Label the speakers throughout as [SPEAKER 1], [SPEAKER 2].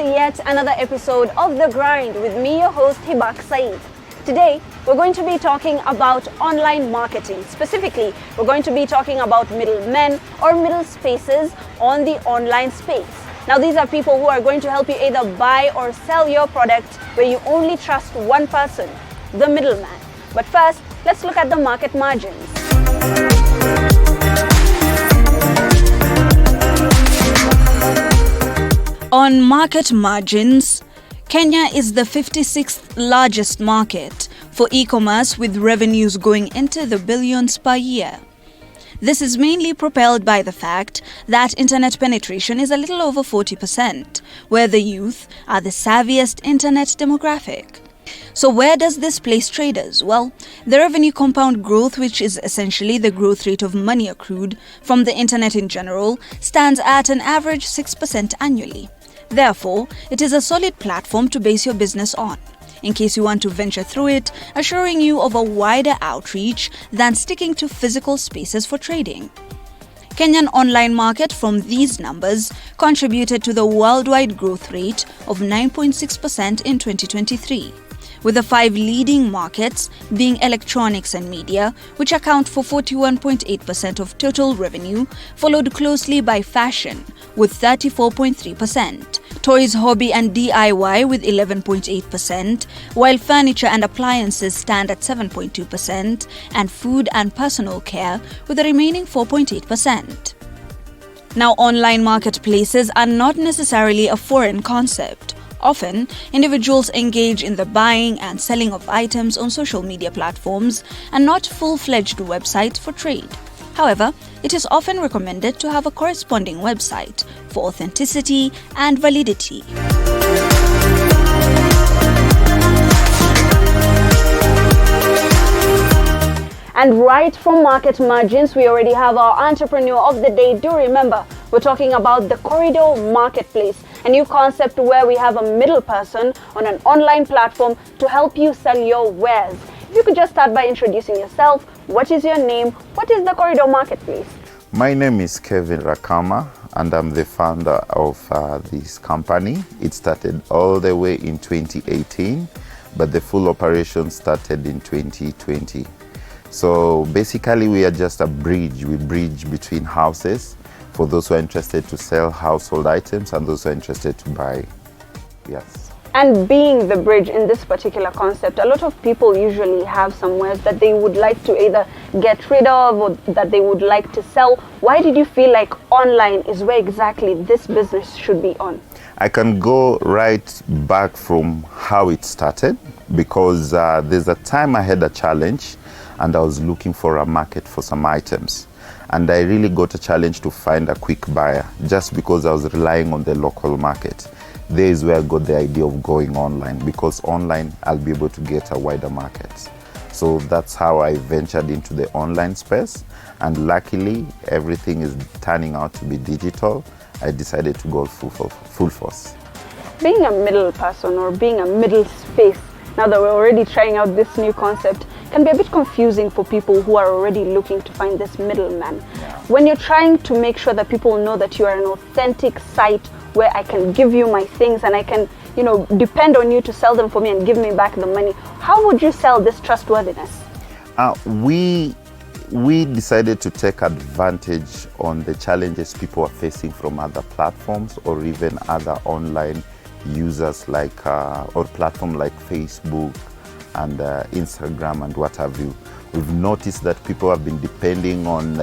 [SPEAKER 1] to yet another episode of The Grind with me, your host, Hibak Saeed. Today, we're going to be talking about online marketing. Specifically, we're going to be talking about middlemen or middle spaces on the online space. Now, these are people who are going to help you either buy or sell your product where you only trust one person, the middleman. But first, let's look at the market margins. On market margins, Kenya is the 56th largest market for e-commerce, with revenues going into the billions per year. This is mainly propelled by the fact that internet penetration is a little over 40%, where the youth are the savviest internet demographic. So where does this place traders? Well, the revenue compound growth, which is essentially the growth rate of money accrued from the internet in general, stands at an average 6% annually. Therefore, it is a solid platform to base your business on, in case you want to venture through it, assuring you of a wider outreach than sticking to physical spaces for trading. Kenyan online market, from these numbers, contributed to the worldwide growth rate of 9.6% in 2023. With the 5 leading markets being electronics and media, which account for 41.8% of total revenue, followed closely by fashion with 34.3%, toys, hobby and DIY with 11.8%, while furniture and appliances stand at 7.2%, and food and personal care with the remaining 4.8%. Now, online marketplaces are not necessarily a foreign concept. Often, individuals engage in the buying and selling of items on social media platforms and not full-fledged websites for trade. However, it is often recommended to have a corresponding website for authenticity and validity. And right from market margins, we already have our entrepreneur of the day. Do remember, we're talking about the corridor marketplace, a new concept where we have a middle person on an online platform to help you sell your wares. If you could just start by introducing yourself, what is your name, what is the corridor marketplace?
[SPEAKER 2] My name is Kevin Rakama and I'm the founder of this company. It started all the way in 2018, but the full operation started in 2020. So basically we are just a bridge. We bridge between houses for those who are interested to sell household items and those who are interested to buy. Yes.
[SPEAKER 1] And being the bridge in this particular concept, a lot of people usually have some wares that they would like to either get rid of or that they would like to sell. Why did you feel like online is where exactly this business should be on?
[SPEAKER 2] I can go right back from how it started, because there's a time I had a challenge and I was looking for a market for some items. And I really got a challenge to find a quick buyer, just because I was relying on the local market. There is where I got the idea of going online, because online I'll be able to get a wider market. So that's how I ventured into the online space, and luckily everything is turning out to be digital. I decided to go full force.
[SPEAKER 1] Being a middle person or being a middle space, now that we're already trying out this new concept, can be a bit confusing for people who are already looking to find this middleman.
[SPEAKER 2] Yeah.
[SPEAKER 1] When you're trying to make sure that people know that you are an authentic site where I can give you my things and I can, depend on you to sell them for me and give me back the money, how would you sell this trustworthiness?
[SPEAKER 2] We decided to take advantage on the challenges people are facing from other platforms or even other online users like or platform like Facebook and Instagram and what have you. We've noticed that people have been depending on,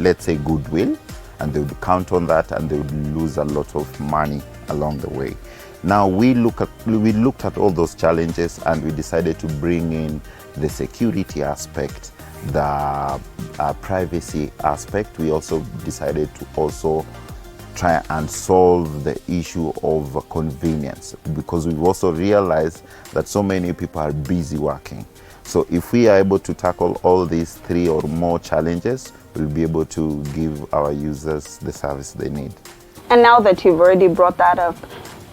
[SPEAKER 2] let's say, goodwill, and they would count on that and they would lose a lot of money along the way. Now we looked at all those challenges and we decided to bring in the security aspect, the privacy aspect. We also decided to also try and solve the issue of convenience, because we've also realized that so many people are busy working. So if we are able to tackle all these 3 or more challenges, we'll be able to give our users the service they need.
[SPEAKER 1] And now that you've already brought that up,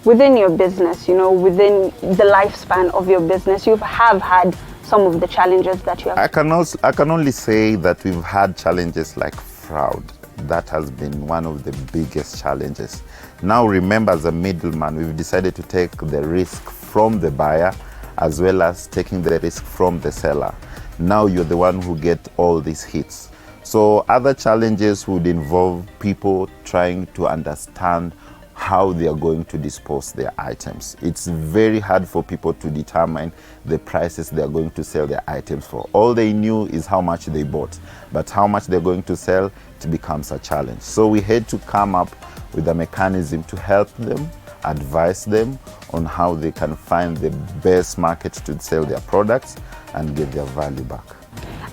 [SPEAKER 1] within your business, within the lifespan of your business, you have had some of the challenges that you have.
[SPEAKER 2] I can only say that we've had challenges like fraud. That has been one of the biggest challenges. Now remember, as a middleman, we've decided to take the risk from the buyer as well as taking the risk from the seller. Now you're the one who get all these hits. So other challenges would involve people trying to understand how they are going to dispose their items. It's very hard for people to determine the prices they are going to sell their items for. All they knew is how much they bought, but how much they're going to sell, it becomes a challenge. So we had to come up with a mechanism to help them, advise them on how they can find the best market to sell their products and get their value back.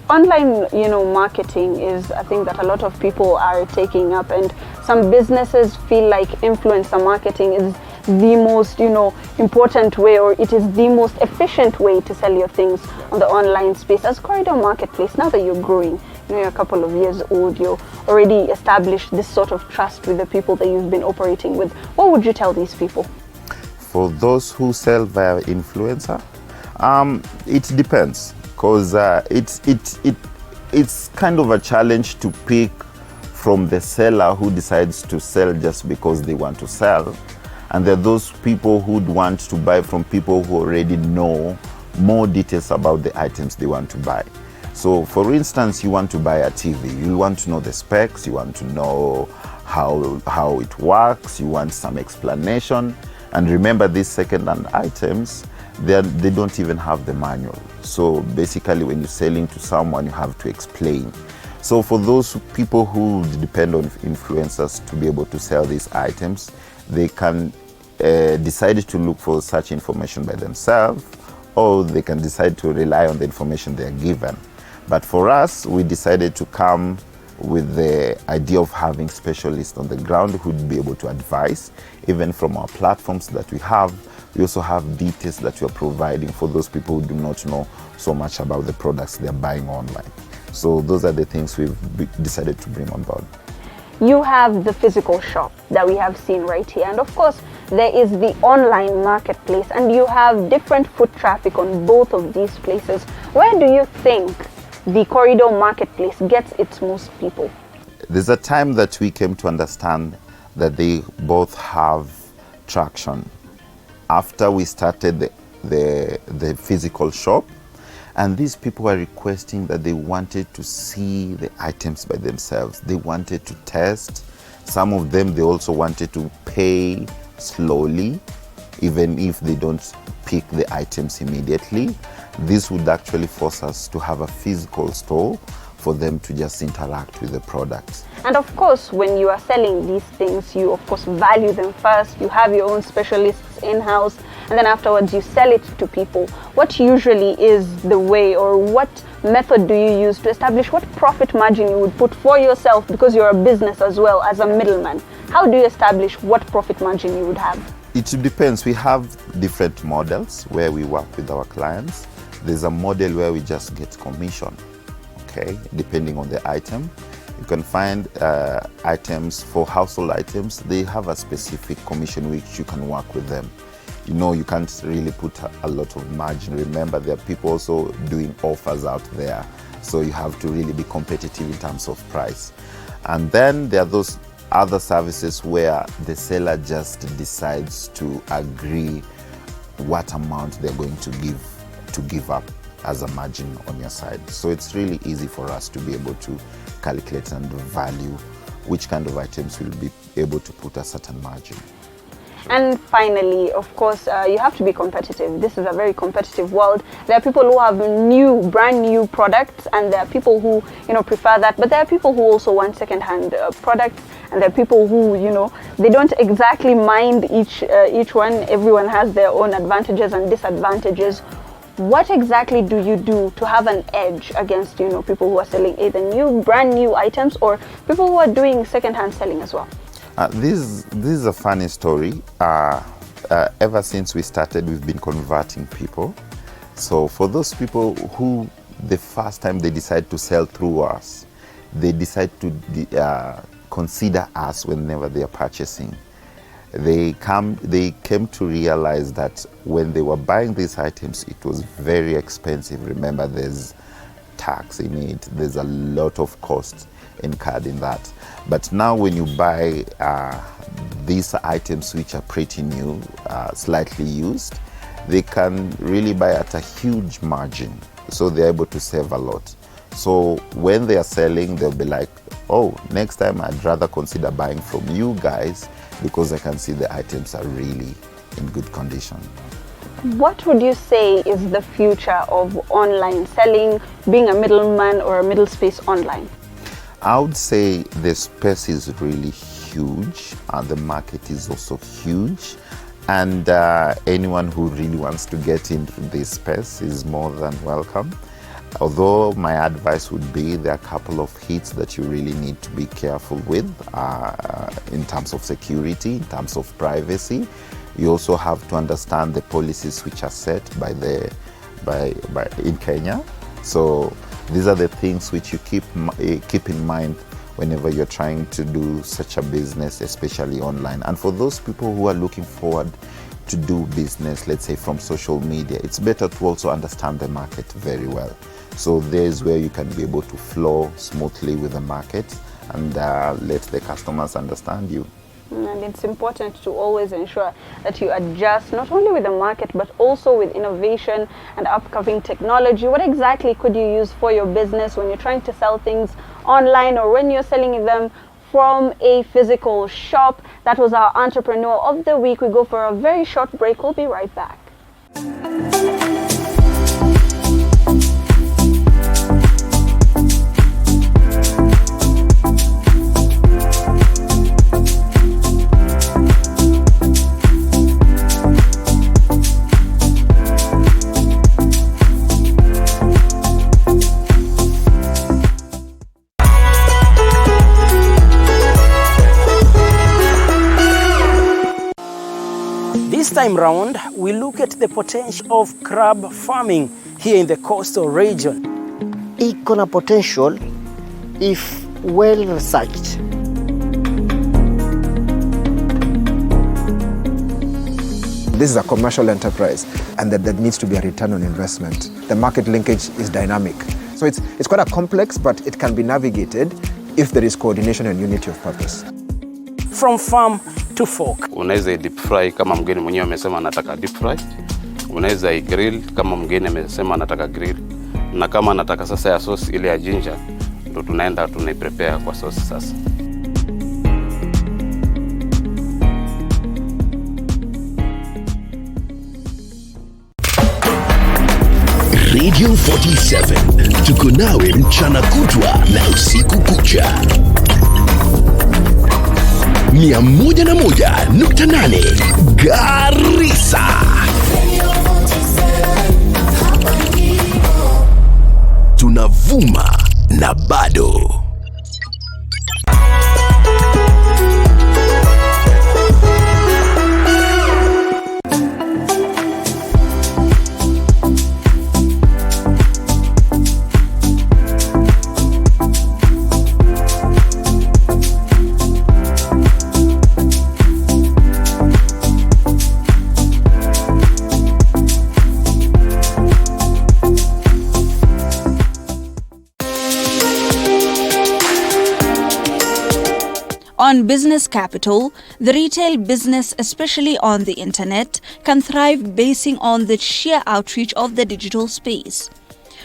[SPEAKER 3] Online, marketing is a thing that a lot of people are taking up, and some businesses feel like influencer marketing is the most, important way, or it is the most efficient way to sell your things on the online space. As Corridor Marketplace, now that you're growing, you're a couple of years old, you're already established this sort of trust with the people that you've been operating with. What would you tell these people?
[SPEAKER 2] For those who sell via influencer, it depends, because it's kind of a challenge to pick from the seller who decides to sell just because they want to sell, and there are those people who'd want to buy from people who already know more details about the items they want to buy. So for instance, you want to buy a TV, you want to know the specs, you want to know how it works, you want some explanation. And remember, these second-hand items, they don't even have the manual. So basically, when you're selling to someone, you have to explain. So for those people who depend on influencers to be able to sell these items, they can decide to look for such information by themselves, or they can decide to rely on the information they're given. But for us, we decided to come with the idea of having specialists on the ground who would be able to advise. Even from our platforms that we have, we also have details that we are providing for those people who do not know so much about the products they're buying online. So those are the things we've decided to bring on board.
[SPEAKER 3] You have the physical shop that we have seen right here, and of course there is the online marketplace, and you have different foot traffic on both of these places. Where do you think the Corridor Marketplace gets its most people?
[SPEAKER 2] There's a time that we came to understand that they both have traction. After we started the physical shop, and these people were requesting that they wanted to see the items by themselves. They wanted to test. Some of them, they also wanted to pay slowly, even if they don't pick the items immediately. This would actually force us to have a physical store for them to just interact with the products.
[SPEAKER 3] And of course, when you are selling these things, you of course value them first. You have your own specialists in-house, and then afterwards you sell it to people. What usually is the way, or what method do you use to establish what profit margin you would put for yourself, because you're a business as well as a middleman? How do you establish what profit margin you would have?
[SPEAKER 2] It depends. We have different models where we work with our clients. There's a model where we just get commission, okay, depending on the item. You can find items for household items, they have a specific commission which you can work with them. You can't really put a lot of margin. Remember, there are people also doing offers out there, so you have to really be competitive in terms of price. And then there are those other services where the seller just decides to agree what amount they're going to give up as a margin on your side. So it's really easy for us to be able to calculate and value which kind of items will be able to put a certain margin.
[SPEAKER 3] And finally, of course, you have to be competitive. This is a very competitive world. There are people who have brand new products, and there are people who, prefer that. But there are people who also want second-hand products, and there are people who, they don't exactly mind each one. Everyone has their own advantages and disadvantages. What exactly do you do to have an edge against, people who are selling either brand new items, or people who are doing second-hand selling as well?
[SPEAKER 2] This is a funny story. Ever since we started, we've been converting people. So for those people who the first time they decide to sell through us, they decide to consider us whenever they are purchasing. They came to realize that when they were buying these items, it was very expensive. Remember, there's tax in it, there's a lot of cost incurred in that. But now when you buy these items which are pretty new, slightly used, they can really buy at a huge margin. So they're able to save a lot. So when they are selling, they'll be like, oh, next time I'd rather consider buying from you guys because I can see the items are really in good condition.
[SPEAKER 3] What would you say is the future of online selling, being a middleman or a middle space online?
[SPEAKER 2] I would say the space is really huge. The market is also huge. And anyone who really wants to get into this space is more than welcome. Although my advice would be there are a couple of hits that you really need to be careful with in terms of security, in terms of privacy. You also have to understand the policies which are set by in Kenya. So these are the things which you keep in mind whenever you're trying to do such a business, especially online. And for those people who are looking forward to do business, let's say from social media, it's better to also understand the market very well. So there's where you can be able to flow smoothly with the market and let the customers understand you.
[SPEAKER 3] And it's important to always ensure that you adjust not only with the market but also with innovation and upcoming technology. What exactly could you use for your business when you're trying to sell things online or when you're selling them from a physical shop? That was our Entrepreneur of the Week. We go for a very short break. We'll be right back.
[SPEAKER 4] This time round, we look at the potential of crab farming here in the coastal region.
[SPEAKER 5] Iko na potential if well researched.
[SPEAKER 6] This is a commercial enterprise and that needs to be a return on investment. The market linkage is dynamic. So it's quite a complex, but it can be navigated if there is coordination and unity of purpose.
[SPEAKER 4] From farm to fork.
[SPEAKER 7] Unaweza deep fry kama mgeni mwenyewe amesema anataka deep fry. Unaweza grill kama mgeni amesema anataka grill. Na kama anataka sasa ya sauce ile ya ginger, ndo tunaenda tunaiprepare kwa sauce sasa.
[SPEAKER 8] Radio 47 tuko nawe mchana kutwa na usiku kucha. 101.8 Garissa. Tunavuma na bado.
[SPEAKER 1] On business capital, the retail business, especially on the internet, can thrive basing on the sheer outreach of the digital space.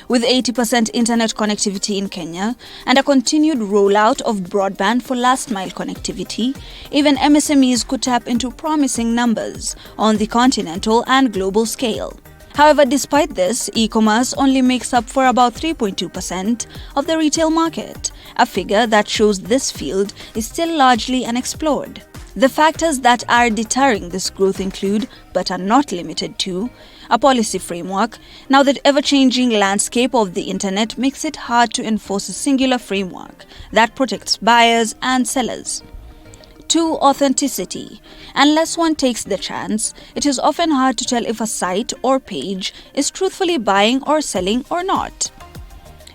[SPEAKER 1] With 80% internet connectivity in Kenya and a continued rollout of broadband for last-mile connectivity, even MSMEs could tap into promising numbers on the continental and global scale. However, despite this, e-commerce only makes up for about 3.2% of the retail market, a figure that shows this field is still largely unexplored. The factors that are deterring this growth include, but are not limited to, a policy framework. Now the ever-changing landscape of the internet makes it hard to enforce a singular framework that protects buyers and sellers. 2. Authenticity. Unless one takes the chance, it is often hard to tell if a site or page is truthfully buying or selling or not.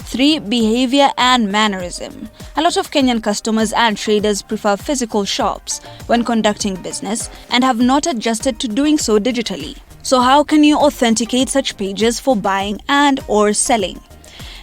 [SPEAKER 1] 3. Behavior and mannerism. A lot of Kenyan customers and traders prefer physical shops when conducting business and have not adjusted to doing so digitally. So how can you authenticate such pages for buying and or selling?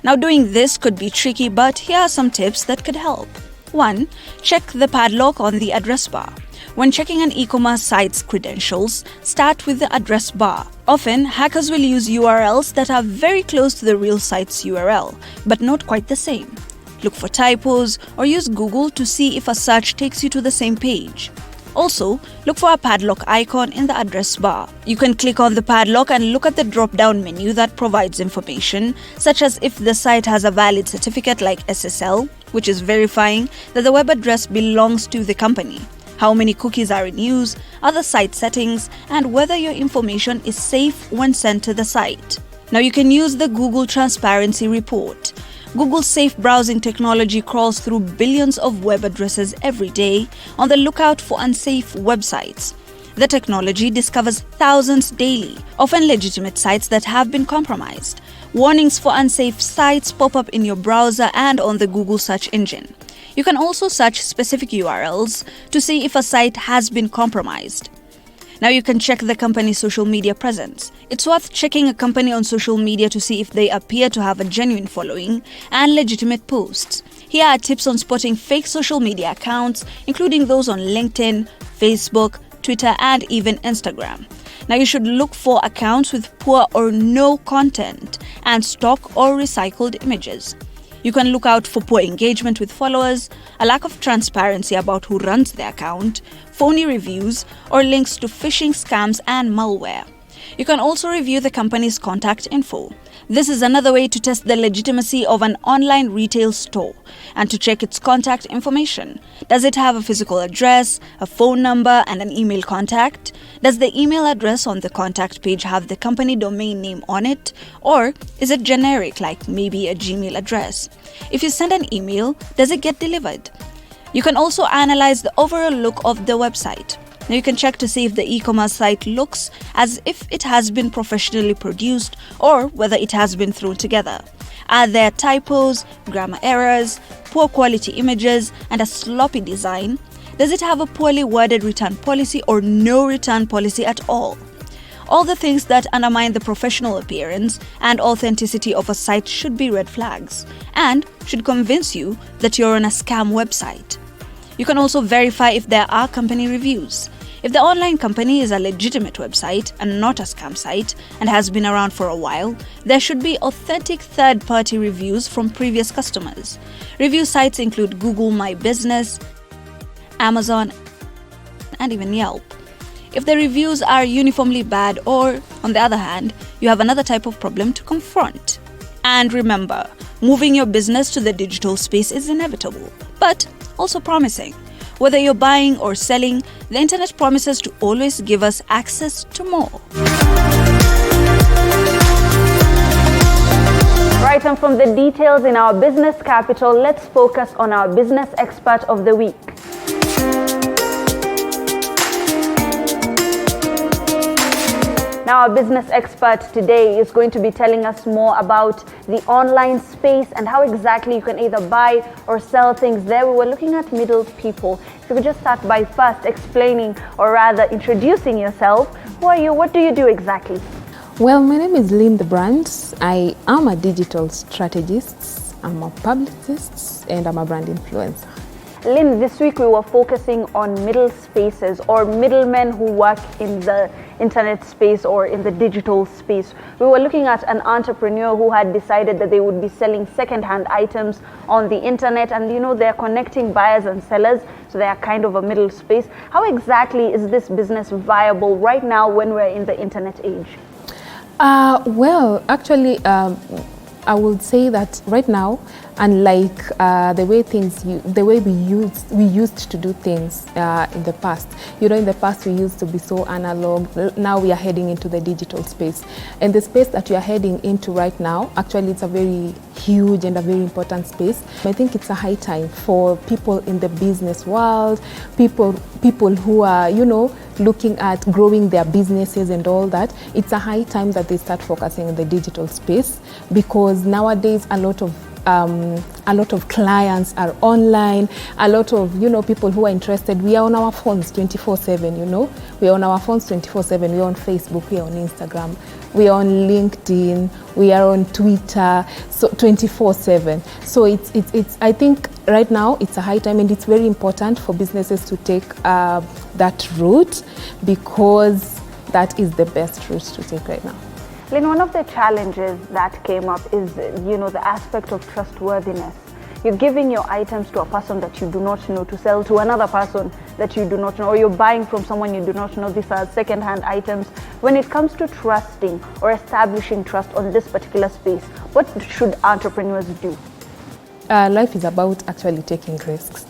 [SPEAKER 1] Now doing this could be tricky, but here are some tips that could help. 1. Check the padlock on the address bar. When checking an e-commerce site's credentials, start with the address bar. Often, hackers will use URLs that are very close to the real site's URL, but not quite the same. Look for typos or use Google to see if a search takes you to the same page. Also, look for a padlock icon in the address bar. You can click on the padlock and look at the drop-down menu that provides information, such as if the site has a valid certificate like SSL, which is verifying that the web address belongs to the company, how many cookies are in use, other site settings, and whether your information is safe when sent to the site. Now you can use the Google Transparency Report. Google's safe browsing technology crawls through billions of web addresses every day on the lookout for unsafe websites. The technology discovers thousands daily, often legitimate sites that have been compromised. Warnings for unsafe sites pop up in your browser and on the Google search engine. You can also search specific URLs to see if a site has been compromised. Now you can check the company's social media presence. It's worth checking a company on social media to see if they appear to have a genuine following and legitimate posts. Here are tips on spotting fake social media accounts, including those on LinkedIn, Facebook, Twitter, and even Instagram. Now you should look for accounts with poor or no content and stock or recycled images. You can look out for poor engagement with followers, a lack of transparency about who runs the account, phony reviews, or links to phishing scams and malware. You can also review the company's contact info. This is another way to test the legitimacy of an online retail store and to check its contact information. Does it have a physical address, a phone number, and an email contact? Does the email address on the contact page have the company domain name on it? Or is it generic, like maybe a Gmail address? If you send an email, does it get delivered? You can also analyze the overall look of the website. Now you can check to see if the e-commerce site looks as if it has been professionally produced or whether it has been thrown together. Are there typos, grammar errors, poor quality images, and a sloppy design? Does it have a poorly worded return policy or no return policy at all? All the things that undermine the professional appearance and authenticity of a site should be red flags and should convince you that you're on a scam website. You can also verify if there are company reviews. If the online company is a legitimate website and not a scam site and has been around for a while, there should be authentic third-party reviews from previous customers. Review sites include Google My Business, Amazon, and even Yelp. If the reviews are uniformly bad or, on the other hand, you have another type of problem to confront. And remember, moving your business to the digital space is inevitable, but also promising. Whether you're buying or selling, the internet promises to always give us access to more.
[SPEAKER 3] Right, and from the details in our business capital, let's focus on our business expert of the week. Now, our business expert today is going to be telling us more about the online space and how exactly you can either buy or sell things there. We were looking at middle people. If you could just start by first explaining, or rather introducing yourself. Who are you? What do you do exactly?
[SPEAKER 9] Well, my name is Lynn the Brand. I am a digital strategist, I'm a publicist, and I'm a brand influencer.
[SPEAKER 3] Lynn, this week we were focusing on middle spaces or middlemen who work in the internet space or in the digital space. We were looking at an entrepreneur who had decided that they would be selling second-hand items on the internet, and they're connecting buyers and sellers, so they are kind of a middle space. How exactly is this business viable right now when we're in the internet age?
[SPEAKER 9] Well, actually, I would say that right now, unlike the way we used to do things in the past. In the past we used to be so analog. Now we are heading into the digital space. And the space that we are heading into right now, actually it's a very huge and a very important space. I think it's a high time for people in the business world, people who are, looking at growing their businesses and all that. It's a high time that they start focusing on the digital space, because nowadays a lot of clients are online, a lot of people who are interested. We are on our phones 24/7. We are on our phones 24/7. We are on Facebook, we are on Instagram, we are on LinkedIn, we are on Twitter, so 24/7. So it's I think right now it's a high time, and it's very important for businesses to take that route, because that is the best route to take right now.
[SPEAKER 3] Lynn, one of the challenges that came up is, the aspect of trustworthiness. You're giving your items to a person that you do not know to sell to another person that you do not know, or you're buying from someone you do not know. These are second-hand items. When it comes to trusting or establishing trust on this particular space, what should entrepreneurs do?
[SPEAKER 9] Life is about actually taking risks.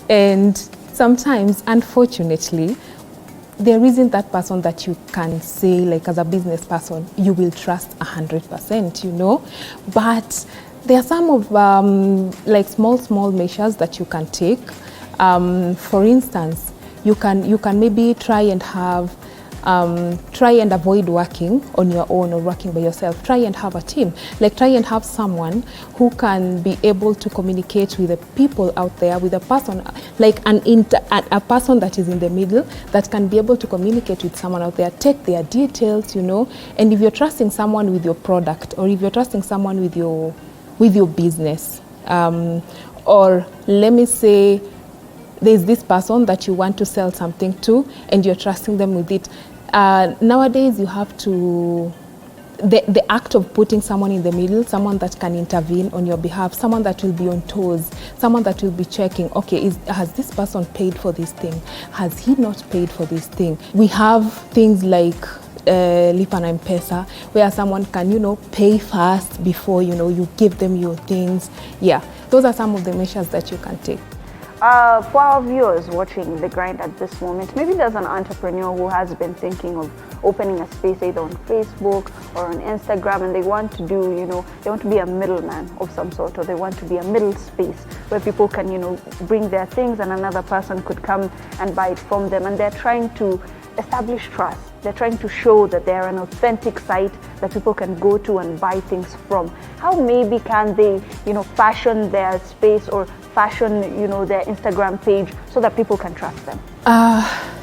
[SPEAKER 9] And sometimes, unfortunately, there isn't that person that you can say, like as a business person, you will trust 100%, But there are some of like small measures that you can take. For instance, you can maybe try and avoid working on your own or working by yourself. Try and have a team. Like try and have someone who can be able to communicate with the people out there, with a person, like a person that is in the middle that can be able to communicate with someone out there, take their details, And if you're trusting someone with your product, or if you're trusting someone with your business, or let me say there's this person that you want to sell something to and you're trusting them with it. Nowadays you have to, the act of putting someone in the middle, someone that can intervene on your behalf, someone that will be on toes, someone that will be checking, okay, has this person paid for this thing? Has he not paid for this thing? We have things like Lipa na M-Pesa, where someone can, pay fast before, you give them your things. Yeah, those are some of the measures that you can take.
[SPEAKER 3] For our viewers watching The Grind at this moment, maybe there's an entrepreneur who has been thinking of opening a space either on Facebook or on Instagram, and they want to do, they want to be a middleman of some sort, or they want to be a middle space where people can, bring their things and another person could come and buy it from them, and they're trying to establish trust. They're trying to show that they're an authentic site that people can go to and buy things from. How maybe can they, fashion their space or fashion, their Instagram page so that people can trust them?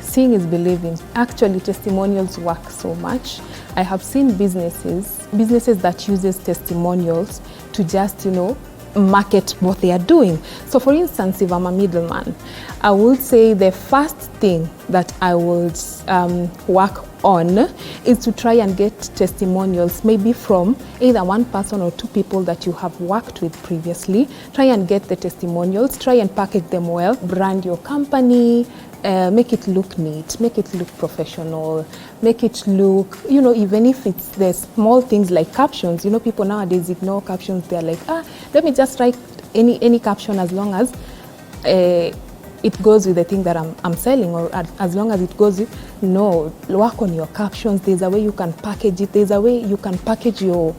[SPEAKER 9] Seeing is believing. Actually, testimonials work so much. I have seen businesses that uses testimonials to just, market what they are doing. So for instance, if I'm a middleman, I would say the first thing that I would work on is to try and get testimonials, maybe from either one person or two people that you have worked with previously. Try and get the testimonials, try and package them well, brand your company, make it look neat, make it look professional, make it look, even if it's the small things like captions, people nowadays ignore captions. They're like, let me just write any caption as long as it goes with the thing that I'm selling, or as long as it goes with, no, work on your captions. There's a way you can package it. There's a way you can package your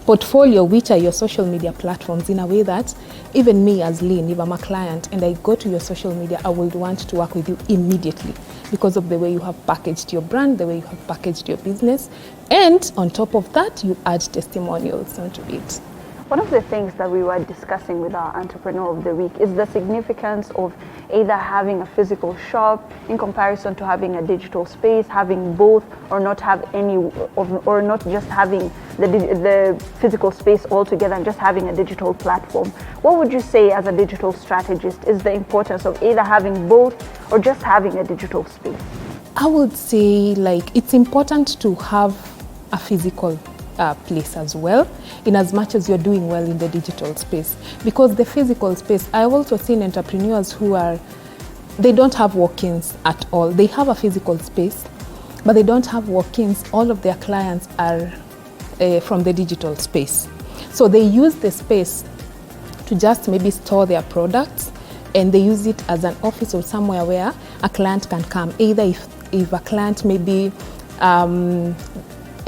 [SPEAKER 9] portfolio, which are your social media platforms, in a way that even me as Lynn, if I'm a client and I go to your social media, I would want to work with you immediately because of the way you have packaged your brand, the way you have packaged your business. And on top of that, you add testimonials onto it.
[SPEAKER 3] One of the things that we were discussing with our Entrepreneur of the Week is the significance of either having a physical shop in comparison to having a digital space, having both, or not have any, or not just having the physical space altogether and just having a digital platform. What would you say as a digital strategist is the importance of either having both or just having a digital space?
[SPEAKER 9] I would say it's important to have a physical place as well, in as much as you're doing well in the digital space, because the physical space, I've also seen entrepreneurs who they don't have walk-ins at all. They have a physical space, but they don't have walk-ins. All of their clients are from the digital space. So they use the space to just maybe store their products, and they use it as an office or somewhere where a client can come. Either if a client maybe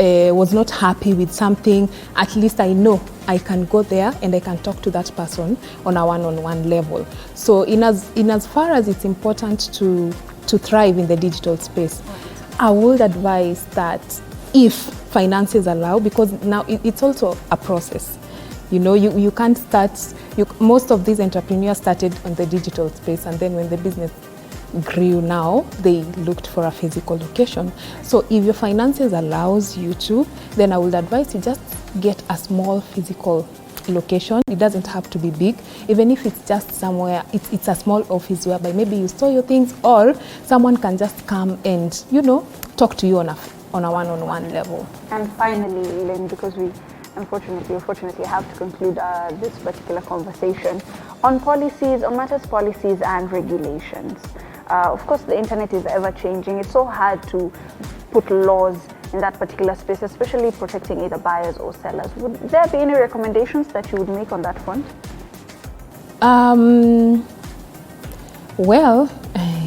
[SPEAKER 9] was not happy with something, at least I know I can go there and I can talk to that person on a one-on-one level. So in as far as it's important to thrive in the digital space, I would advise that if finances allow, because now it's also a process. You can't start, most of these entrepreneurs started on the digital space, and then when the business grew now, they looked for a physical location. So if your finances allows you to, then I would advise you just get a small physical location. It doesn't have to be big. Even if it's just somewhere, it's a small office whereby maybe you store your things, or someone can just come and, you know, talk to you on a one-on-one level.
[SPEAKER 3] And finally, Lynn, because we unfortunately have to conclude this particular conversation on policies, on matters policies and regulations. Of course, the internet is ever changing. It's so hard to put laws in that particular space, especially protecting either buyers or sellers. Would there be any recommendations that you would make on that front?
[SPEAKER 9] Well,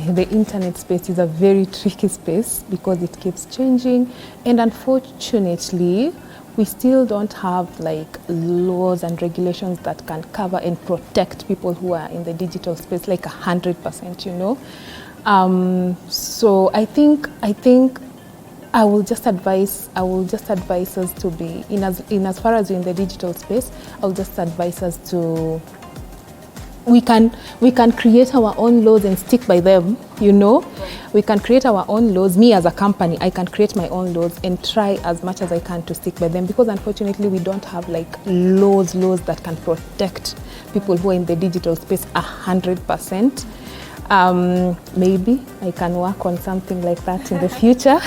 [SPEAKER 9] the internet space is a very tricky space because it keeps changing, and unfortunately, we still don't have like laws and regulations that can cover and protect people who are in the digital space like 100%, you know. So I think I will just advise us to be in as far as you're in the digital space. I'll just advise us to we can create our own laws and stick by them, you know. We can create our own laws. Me as a company, I can create my own laws and try as much as I can to stick by them, because unfortunately we don't have like laws that can protect people who are in the digital space 100%. Maybe I can work on something like that in the future.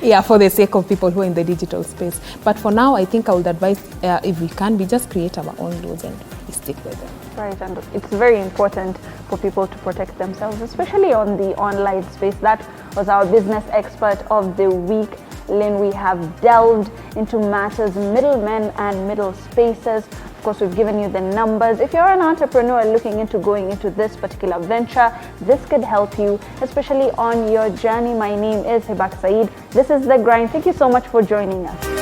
[SPEAKER 9] Yeah, for the sake of people who are in the digital space. But for now, I think I would advise, if we can, we just create our own laws and we stick with them.
[SPEAKER 3] Right, and it's very important for people to protect themselves, especially on the online space. That was our business expert of the week, Lynn. We have delved into matters, middlemen and middle spaces. Of course, we've given you the numbers. If you're an entrepreneur looking into going into this particular venture, this could help you, especially on your journey. My name is Hibak Saeed. This is The Grind. Thank you so much for joining us.